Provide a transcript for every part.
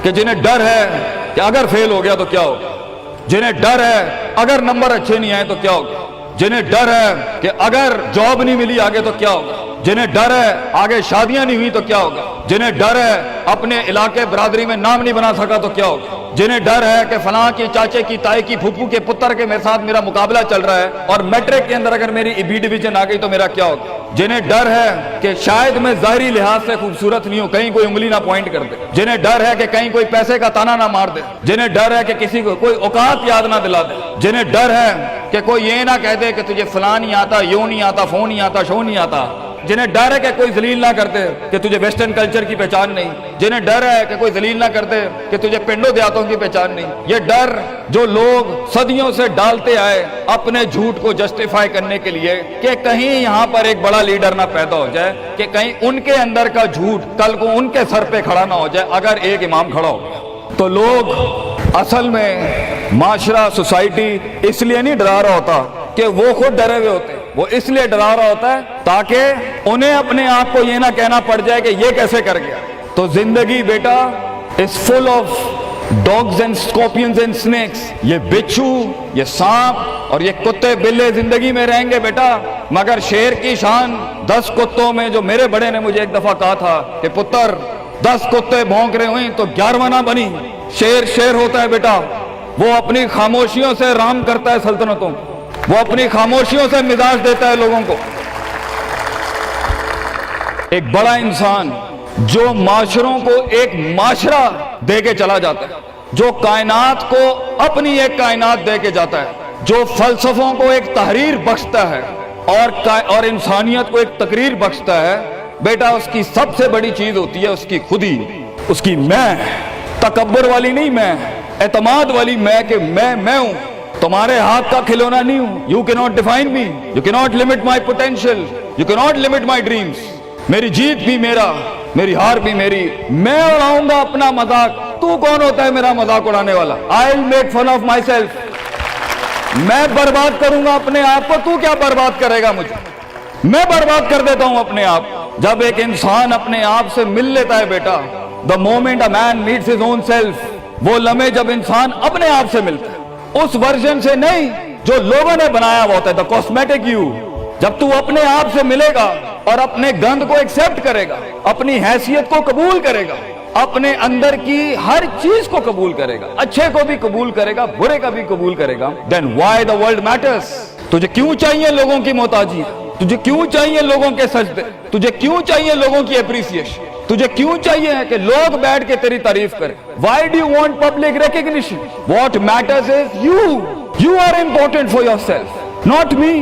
کہ جنہیں ڈر ہے کہ اگر فیل ہو گیا تو کیا ہوگا، جنہیں ڈر ہے اگر نمبر اچھے نہیں آئے تو کیا ہوگا، جنہیں ڈر ہے کہ اگر جاب نہیں ملی آگے تو کیا ہوگا، جنہیں ڈر ہے آگے شادیاں نہیں ہوئی تو کیا ہوگا، جنہیں ڈر ہے اپنے علاقے برادری میں نام نہیں بنا سکا تو کیا ہوگا، جنہیں ڈر ہے کہ فلاں کی چاچے کی تائی کی پھپھو کے پتر کے میرے ساتھ میرا مقابلہ چل رہا ہے اور میٹرک کے اندر اگر میری بی ڈویژن آ گئی تو میرا کیا ہوگا، جنہیں ڈر ہے کہ شاید میں ظاہری لحاظ سے خوبصورت نہیں ہوں، کہیں کوئی انگلی نہ پوائنٹ کر دے، جنہیں ڈر ہے کہ کہیں کوئی پیسے کا تانا نہ مار دے، جنہیں ڈر ہے کہ کسی کو کوئی اوقات یاد نہ دلا دے، جنہیں ڈر ہے کہ کوئی یہ نہ کہہ دے کہ تجھے فلاں نہیں آتا، یوں نہیں آتا، فون نہیں آتا، شو نہیں آتا، جنہیں ڈر ہے کہ کوئی ذلیل نہ کرتے کہ تجھے ویسٹرن کلچر کی پہچان نہیں، جنہیں ڈر ہے کہ کوئی ذلیل نہ کرتے کہ تجھے پنڈوں دیہاتوں کی پہچان نہیں، یہ ڈر جو لوگ صدیوں سے ڈالتے آئے اپنے جھوٹ کو جسٹیفائی کرنے کے لیے کہ کہیں یہاں پر ایک بڑا لیڈر نہ پیدا ہو جائے، کہ کہیں ان کے اندر کا جھوٹ کل کو ان کے سر پہ کھڑا نہ ہو جائے اگر ایک امام کھڑا ہو گیا، تو لوگ اصل میں معاشرہ سوسائٹی اس لیے نہیں ڈرا رہا ہوتا کہ وہ خود ڈرے ہوئے ہوتے، وہ اس لیے ڈرا رہا ہوتا ہے تاکہ انہیں اپنے آپ کو یہ نہ کہنا پڑ جائے کہ یہ کیسے کر گیا۔ تو زندگی بیٹا is full of dogs and scorpions and snakes، یہ بچھو، یہ سانپ اور یہ کتے بلے زندگی میں رہیں گے بیٹا، مگر شیر کی شان 10 کتوں میں، جو میرے بڑے نے مجھے ایک دفعہ کہا تھا کہ پتر 10 کتے بھونک رہے ہوئیں تو 11واں نہ بنی، شیر شیر ہوتا ہے بیٹا، وہ اپنی خاموشیوں سے رام کرتا ہے سلطنتوں، وہ اپنی خاموشیوں سے مزاج دیتا ہے لوگوں کو۔ ایک بڑا انسان جو معاشروں کو ایک معاشرہ دے کے چلا جاتا ہے، جو کائنات کو اپنی ایک کائنات دے کے جاتا ہے، جو فلسفوں کو ایک تحریر بخشتا ہے اور انسانیت کو ایک تقریر بخشتا ہے، بیٹا اس کی سب سے بڑی چیز ہوتی ہے اس کی خودی، اس کی میں، تکبر والی نہیں میں، اعتماد والی میں، کہ میں ہوں، تمہارے ہاتھ کا کھلونا نہیں ہوں، you cannot define me, you cannot limit my potential, you cannot limit my dreams، میری جیت بھی میرا، میری ہار بھی میری، میں اڑاؤں گا اپنا مذاق، تو کون ہوتا ہے میرا مذاق اڑانے والا، I'll make fun of myself، میں برباد کروں گا اپنے آپ کو، تو کیا برباد کرے گا مجھے، میں برباد کر دیتا ہوں اپنے آپ۔ جب ایک انسان اپنے آپ سے مل لیتا ہے بیٹا، the moment a man meets his own self، وہ لمحے جب انسان اپنے آپ سے ملتا ہے، اس ورژن سے نہیں جو لوگوں نے بنایا ہوا ہوتا ہے، the cosmetic you، جب تو اپنے آپ سے ملے گا اور اپنے گند کو ایکسپٹ کرے گا، اپنی حیثیت کو قبول کرے گا، اپنے اندر کی ہر چیز کو قبول کرے گا، اچھے کو بھی قبول کرے گا، برے کا بھی قبول کرے گا، then why the world matters، تجھے کیوں چاہیے لوگوں کی محتاجی، تجھے کیوں چاہیے لوگوں کے سجدے، تجھے کیوں چاہیے لوگوں کی اپریسیشن، تجھے کیوں چاہیے کہ لوگ بیٹھ کے تیری تعریف کریں، why do you want public recognition، what matters is you are important for yourself، not me،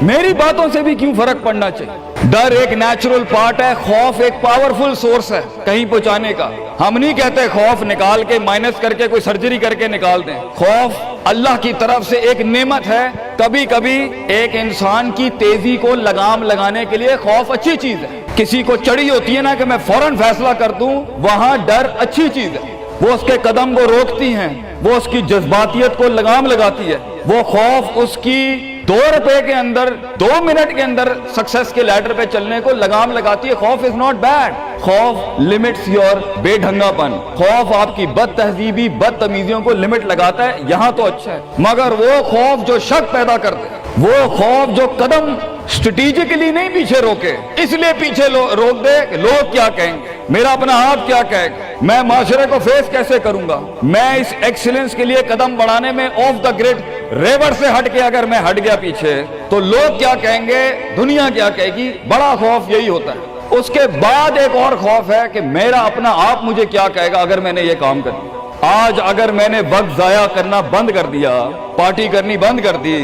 میری باتوں سے بھی کیوں فرق پڑنا چاہیے۔ ڈر ایک نیچرل پارٹ ہے، خوف ایک پاورفل سورس ہے کہیں پہنچانے کا۔ ہم نہیں کہتے خوف نکال کے مائنس کر کے کوئی سرجری کر کے نکال دیں، خوف اللہ کی طرف سے ایک نعمت ہے۔ کبھی کبھی ایک انسان کی تیزی کو لگام لگانے کے لیے خوف اچھی چیز ہے۔ کسی کو چڑھی ہوتی ہے نا کہ میں فوراً فیصلہ کر دوں، وہاں ڈر اچھی چیز ہے، وہ اس کے قدم کو روکتی ہیں، وہ اس کی جذباتیت کو لگام لگاتی ہے۔ وہ خوف اس کی 2 روپے کے اندر 2 منٹ کے اندر سکسس کے لیڈر پہ چلنے کو لگام لگاتی ہے۔ خوف از ناٹ بیڈ، خوف لمٹس یور بے ڈھنگا پن، خوف آپ کی بد تہذیبی بد تمیزیوں کو لمٹ لگاتا ہے، یہاں تو اچھا ہے۔ مگر وہ خوف جو شک پیدا کر دے، وہ خوف جو قدم اسٹریٹجکلی نہیں پیچھے روکے، اس لیے پیچھے روک دے کہ لوگ کیا کہیں گے، میرا اپنا آپ کیا کہے گا، میں معاشرے کو فیس کیسے کروں گا، میں اس ایکسیلنس کے لیے قدم بڑھانے میں آف دا گریڈ ریور سے ہٹ کے اگر میں ہٹ گیا پیچھے تو لوگ کیا کہیں گے، دنیا کیا کہے گی۔ بڑا خوف یہی ہوتا ہے۔ اس کے بعد ایک اور خوف ہے کہ میرا اپنا آپ مجھے کیا کہے گا اگر میں نے یہ کام کر دیا۔ آج اگر میں نے وقت ضائع کرنا بند کر دیا، پارٹی کرنی بند کر دی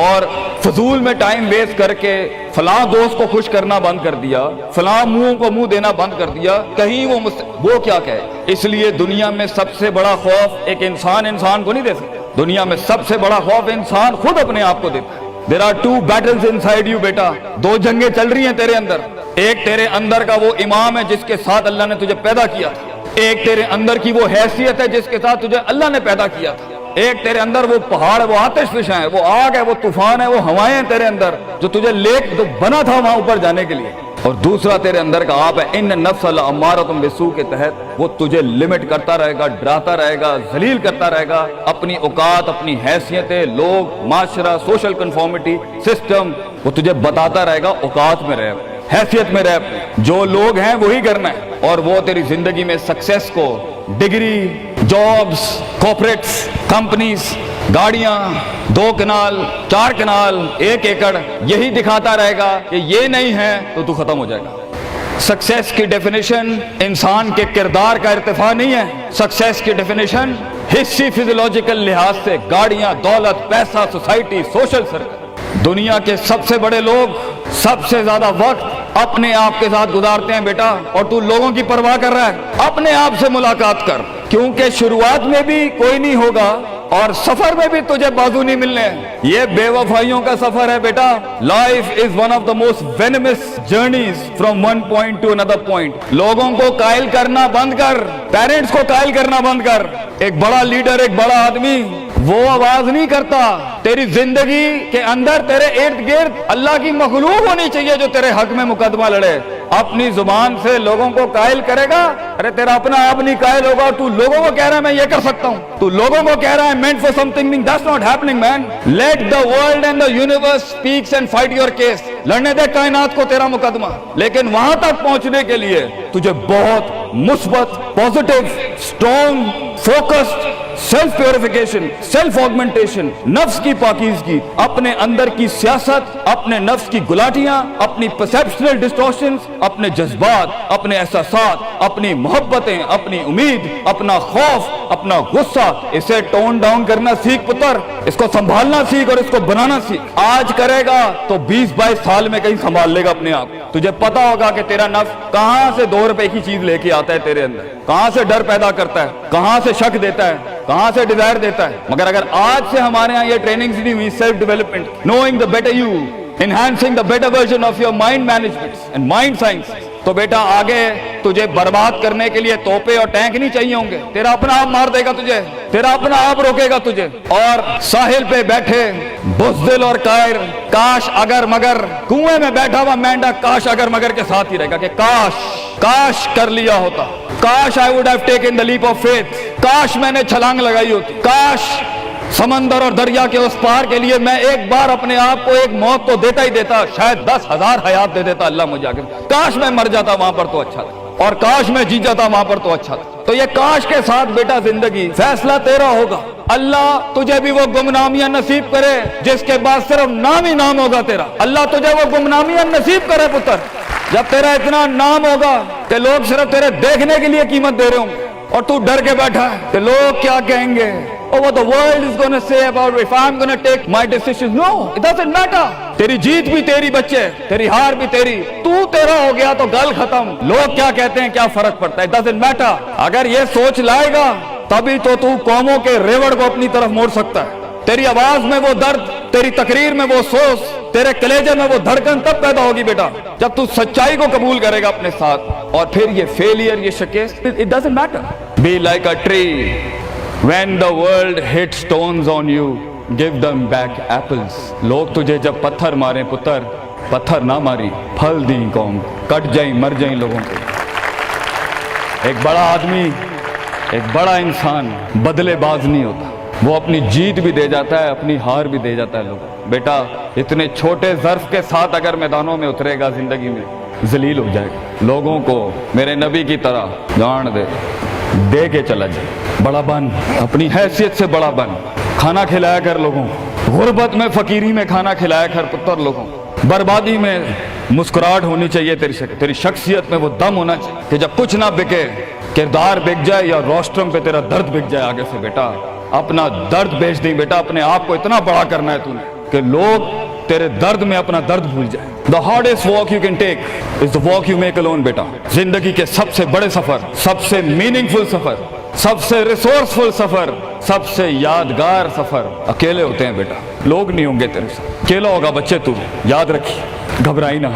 اور فضول میں ٹائم ویسٹ کر کے فلاں دوست کو خوش کرنا بند کر دیا، فلاں منہ کو منہ دینا بند کر دیا، کہیں وہ کیا کہے۔ اس لیے دنیا میں سب سے بڑا خوف ایک انسان کو نہیں دے سکتا، دنیا میں سب سے بڑا خوف انسان خود اپنے آپ کو دیتا ہے۔ There are 2 battles inside you بیٹا، 2 جنگیں چل رہی ہیں تیرے اندر۔ ایک تیرے اندر کا وہ امام ہے جس کے ساتھ اللہ نے تجھے پیدا کیا تھا، ایک تیرے اندر کی وہ حیثیت ہے جس کے ساتھ تجھے اللہ نے پیدا کیا تھا، ایک تیرے اندر وہ پہاڑ ہے، وہ آتش فشاں ہے، وہ آگ ہے، وہ طوفان ہے، وہ ہوائیں ہیں تیرے اندر جو تجھے تو بنا تھا وہاں اوپر جانے کے لیے۔ اور دوسرا تیرے اندر کا آپ ہے ان نفس الامارۃ بالسوء کے تحت وہ تجھے لمٹ کرتا رہے گا، ڈراتا رہے گا، ذلیل کرتا رہے گا، اپنی اوقات، اپنی حیثیتیں، لوگ، معاشرہ، سوشل کنفارمیٹی، سسٹم، وہ تجھے بتاتا رہے گا اوقات میں رہ، حیثیت میں رہ، جو لوگ ہیں وہی کرنا ہے، اور وہ تیری زندگی میں سکسیس کو ڈگری، جابز، کارپوریٹس، کمپنیز، گاڑیاں، 2 کنال، 4 کنال، 1 ایکڑ، یہی دکھاتا رہے گا کہ یہ نہیں ہے تو ختم ہو جائے گا۔ سکسیس کی ڈیفینیشن انسان کے کردار کا ارتفاع نہیں ہے، سکسیس کی ڈیفینیشن حصی فزیولوجیکل لحاظ سے گاڑیاں، دولت، پیسہ، سوسائٹی، سوشل سرکل۔ دنیا کے سب سے بڑے لوگ سب سے زیادہ وقت اپنے آپ کے ساتھ گزارتے ہیں بیٹا، اور تو لوگوں کی پرواہ کر رہا ہے، اپنے آپ سے ملاقات کر، کیونکہ شروعات میں بھی کوئی نہیں ہوگا اور سفر میں بھی تجھے بازو نہیں ملنے۔ یہ بے وفائیوں کا سفر ہے بیٹا۔ Life is one of the most venomous journeys from one point to another point. لوگوں کو قائل کرنا بند کر، پیرنٹس کو قائل کرنا بند کر۔ ایک بڑا لیڈر، ایک بڑا آدمی وہ آواز نہیں کرتا، تیری زندگی کے اندر تیرے ارد گرد اللہ کی مخلوق ہونی چاہیے جو تیرے حق میں مقدمہ لڑے۔ اپنی زبان سے لوگوں کو قائل کرے گا، ارے تیرا اپنا آپ نہیں قائل ہوگا، تو لوگوں کو کہہ رہا ہے میں یہ کر سکتا ہوں، تو لوگوں کو کہہ رہا ہے meant for something, that's not happening man. Let the world and the universe speaks and fight your case. لڑنے دے کائنات کو تیرا مقدمہ، لیکن وہاں تک پہنچنے کے لیے تجھے بہت مثبت، positive, strong, focused, self purification, self augmentation, نفس کی پاکیزگی، اپنے اندر کی سیاست، اپنے نفس کی گلاٹیاں، اپنی پرسیپشنل ڈسٹورشنز، اپنے جذبات، اپنے احساسات، اپنی محبتیں، اپنی امید، اپنا خوف، اپنا غصہ، اسے ٹون ڈاؤن کرنا سیکھ پتر، اس کو سنبھالنا سیکھ اور اس کو بنانا سیکھ۔ آج کرے گا تو 20-22 سال میں کہیں سنبھال لے گا اپنے آپ۔ تجھے پتا ہوگا کہ تیرا نفس کہاں سے 2 روپے کی چیز لے کے آتا ہے تیرے اندر، کہاں سے ڈر پیدا کرتا ہے، کہاں سے شک دیتا ہے، کہاں سے ڈیزائر دیتا ہے۔ مگر اگر آج سے ہمارے ہاں یہ ٹریننگز نہیں ہوئی، self development, knowing the better you, enhancing the better version of your mind management and mind science, تو بیٹا آگے تجھے برباد کرنے کے لیے توپے اور ٹینک نہیں چاہیے ہوں گے، تیرا اپنا آپ مار دے گا تجھے، تیرا اپنا آپ روکے گا تجھے۔ اور ساحل پہ بیٹھے بزدل اور قائر، کاش اگر مگر، کنویں میں بیٹھا ہوا مینڈک کاش اگر مگر کے ساتھ ہی رہے گا کہ کاش کر لیا ہوتا، کاش I would have taken the leap of faith، کاش میں نے چھلانگ لگائی ہوتی، کاش سمندر اور دریا کے اس پار کے لیے میں ایک بار اپنے آپ کو ایک موت تو دیتا ہی دیتا، شاید 10,000 حیات دے دیتا اللہ مجھے آگے، کاش میں مر جاتا وہاں پر تو اچھا تھا، اور کاش میں جی جاتا وہاں پر تو اچھا تھا۔ تو یہ کاش کے ساتھ بیٹا زندگی، فیصلہ تیرا ہوگا۔ اللہ تجھے بھی وہ گمنامیاں نصیب کرے جس کے بعد صرف نام ہی نام ہوگا تیرا، اللہ تجھے وہ گمنامیاں نصیب کرے پتر، جب تیرا اتنا نام ہوگا کہ لوگ صرف تیرے دیکھنے کے لیے قیمت دے رہے ہوں گے، اور تو ڈر کے بیٹھا ہے کہ لوگ کیا کہیں گے، or what the world is going to say about if I'm going to take my decisions. No, it doesn't matter. تیری جیت بھی تیری بچے، تیری ہار بھی تیری، تو تیرا ہو گیا تو گل ختم، لوگ کیا کہتے ہیں کیا فرق پڑتا ہے، it doesn't matter۔ اگر یہ سوچ لائے گا تبھی تو قوموں کے ریوڑ کو اپنی طرف موڑ سکتا ہے۔ تیری آواز میں وہ درد، تیری تقریر میں وہ سوز، تیرے کلیجے میں وہ دھڑکن تب پیدا ہوگی بیٹا جب تو سچائی کو قبول کرے گا اپنے ساتھ، اور پھر یہ فیلئر، یہ شکست، it doesn't matter۔ Be like a tree when the world hits stones on you, give them back apples۔ لوگ تجھے جب پتھر ماریں پتر، پتھر نہ ماری، پھل دیں قوم، کٹ جائیں مر جائیں لوگوں کو۔ ایک بڑا آدمی، ایک بڑا انسان بدلے باز نہیں ہوتا، وہ اپنی جیت بھی دے جاتا ہے، اپنی ہار بھی دے جاتا ہے لوگوں۔ بیٹا اتنے چھوٹے ظرف کے ساتھ اگر میدانوں میں اترے گا زندگی میں، ذلیل ہو جائے گا، لوگوں کو میرے نبی کی طرح جان دے کے چلا جائے، بڑا بن، اپنی حیثیت سے بڑا بن، کھانا کھلایا کر لوگوں، غربت میں فقیری میں کھانا کھلایا کر پتر لوگوں، بربادی میں مسکراہٹ ہونی چاہیے تیری شخصیت میں وہ دم ہونا چاہیے کہ جب کچھ نہ بکے، کردار بک جائے یا روسٹرم پہ تیرا درد بک جائے آگے سے، بیٹا اپنا درد بیچ دیں بیٹا، اپنے آپ کو اتنا بڑا کرنا ہے تو نے کہ لوگ تیرے درد میں اپنا درد بھول جائیں۔ The hardest walk you can take is the walk you make alone بیٹا۔ زندگی کے سب سے بڑے سفر، سب سے میننگ فل سفر، سب سے ریسورسفل سفر، سب سے یادگار سفر اکیلے ہوتے ہیں بیٹا، لوگ نہیں ہوں گے تیرے ساتھ، اکیلا ہوگا بچے تو، یاد رکھیے، گھبرائی نہ۔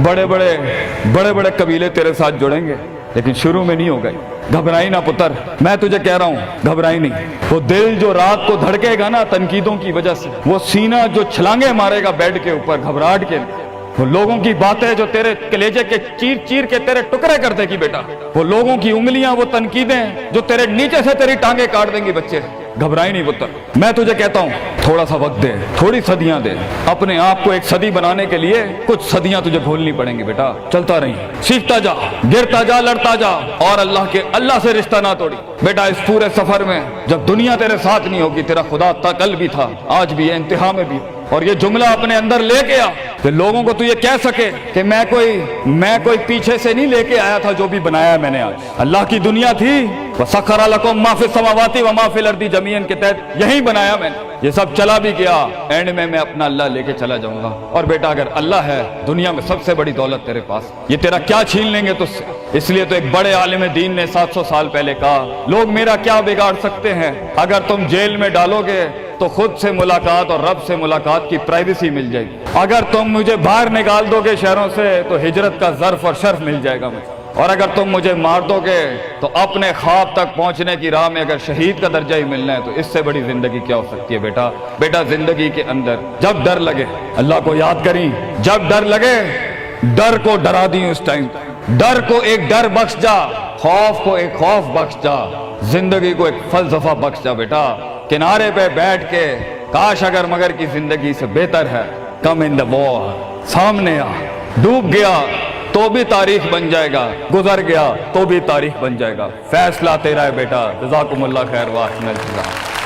بڑے بڑے قبیلے تیرے ساتھ جڑیں گے لیکن شروع میں نہیں ہوگا، گھبرائی نہ پتر، میں تجھے کہہ رہا ہوں گھبرائی نہیں۔ وہ دل جو رات کو دھڑکے گا نا تنقیدوں کی وجہ سے، وہ سینہ جو چھلانگے مارے گا بیڈ کے اوپر گھبراہٹ کے، وہ لوگوں کی باتیں جو تیرے کلیجے کے چیر چیر کے تیرے ٹکڑے کر دے گی بیٹا، وہ لوگوں کی انگلیاں، وہ تنقیدیں جو تیرے نیچے سے تیری ٹانگیں کاٹ دیں گی بچے، گھبرائی نہیں پتر۔ میں تجھے کہتا ہوں تھوڑا سا وقت دے، تھوڑی صدیاں دے، اپنے آپ کو ایک صدی بنانے کے لیے کچھ صدیاں تجھے بھولنی پڑیں گی بیٹا، چلتا رہی، سیکھتا جا، گرتا جا، لڑتا جا، اور اللہ سے رشتہ نہ توڑی بیٹا۔ اس پورے سفر میں جب دنیا تیرے ساتھ نہیں ہوگی، تیرا خدا کل بھی تھا، آج بھی ہے، انتہا میں بھی، اور یہ جملہ اپنے اندر لے کے آ کہ لوگوں کو تو یہ کہہ سکے کہ میں کوئی پیچھے سے نہیں لے کے آیا تھا، جو بھی بنایا میں نے آج اللہ کی دنیا تھی، وَسَخَّرَ لَكُم مَّا فِي السَّمَاوَاتِ وَمَا فِي الْأَرْضِ جَمِيعًا کے تحت یہی بنایا میں نے، یہ سب چلا بھی گیا، اینڈ میں اپنا اللہ لے کے چلا جاؤں گا۔ اور بیٹا اگر اللہ ہے دنیا میں سب سے بڑی دولت تیرے پاس، یہ تیرا کیا چھین لیں گے تجھ سے؟ اس لیے تو ایک بڑے عالم دین نے 700 سال پہلے کہا، لوگ میرا کیا بگاڑ سکتے ہیں؟ اگر تم جیل میں ڈالو گے تو خود سے ملاقات اور رب سے ملاقات کی پرائیویسی مل جائے گی، اگر تم مجھے باہر نکال دو گے شہروں سے تو ہجرت کا ظرف اور شرف مل جائے گا مجھے، اور اگر تم مجھے مار دو گے تو اپنے خواب تک پہنچنے کی راہ میں اگر شہید کا درجہ ہی ملنا ہے تو اس سے بڑی زندگی کیا ہو سکتی ہے بیٹا زندگی کے اندر جب ڈر لگے اللہ کو یاد کریں، جب ڈر لگے ڈر کو ڈرا دیں، اس ٹائم ڈر کو ایک ڈر بخش جا، خوف کو ایک خوف بخش جا، زندگی کو ایک فلسفہ بخش جا بیٹا۔ کنارے پہ بیٹھ کے کاش اگر مگر کی زندگی سے بہتر ہے، کم ان دا وار، سامنے آ، ڈوب گیا تو بھی تاریخ بن جائے گا، گزر گیا تو بھی تاریخ بن جائے گا، فیصلہ تیرا ہے بیٹا۔ جزاکم اللہ خیر واحسن الجزاء۔